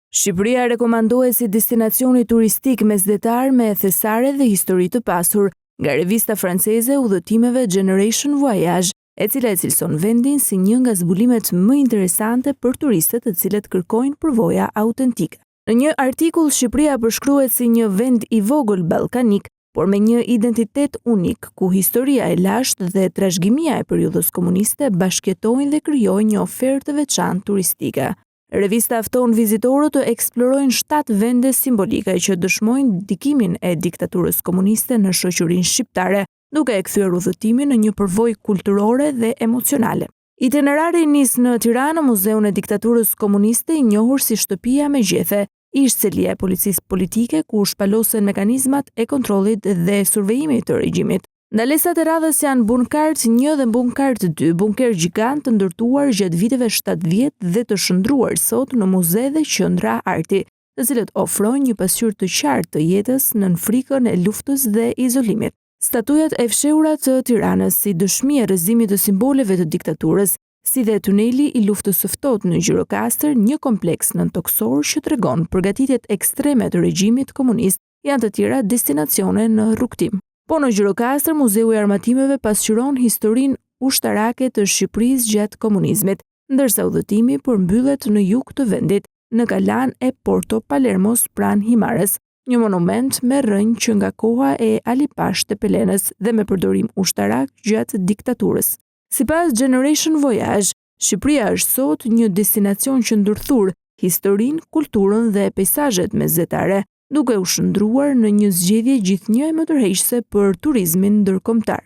Shqipëria rekomandohet si destinacioni turistik mesdhetar me thesare dhe histori të pasur nga revista franceze udhëtimeve Generation Voyage, e cila e cilëson vendin si një nga zbulimet më interesante për turistët të cilët kërkojnë përvoja autentike. Në një artikull, Shqipëria përshkruhet si një vend i vogël ballkanik, por me një identitet unik, ku historia e lashtë dhe trashëgimia e periudhës komuniste bashkëtojnë dhe krijojnë një ofertë të veçantë turistike. Revista fton vizitorët të eksplorojnë 7 vende simbolike që dëshmojnë ndikimin e diktaturës komuniste në shoqërinë shqiptare, duke e kthyer udhëtimin në një përvojë kulturore dhe emocionale. Itinerari nis në Tiranë, Muzeun e Diktaturës Komuniste, i njohur si Shtëpia me gjethe, ish celia e policisë politike ku shpalosen mekanizmat e kontrollit dhe survejimit të regjimit. Ndalesat e radhës janë Bunkart 1 dhe Bunkart 2, bunker gjigant të ndërtuar gjatë viteve 70 dhe të shndruar sot në muze dhe qendra arti, të cilët ofrojnë një pasqyrë të qartë të jetës nën frikën e luftës dhe izolimit. Statujat e fshehura të Tiranës si dëshmi e rrëzimit të simboleve të diktaturës, si dhe tuneli i luftës së ftohtë në Gjirokastër, një kompleks nëntoksor që tregon përgatitjet ekstreme të regjimit komunist, janë të tjera destinacione në rrugtim. Po në Gjirokastër, Muzeu i Armatimeve pasqyron historinë ushtarake të Shqipërisë gjatë komunizmit, ndërsa udhëtimi përmbyllet në jug të vendit, në kalan e Porto Palermos pranë Himarës, një monument me rrënjë që nga koha e Alipash Tepelenës dhe me përdorim ushtarak gjatë diktaturës. Sipas Generation Voyage, Shqipëria është sot një destinacion që ndërthur historinë, kulturën dhe peizazhet mesdhetare, duke u shndruar në një zgjedhje gjithnjë e më tërheqëse për turizmin ndërkombëtar.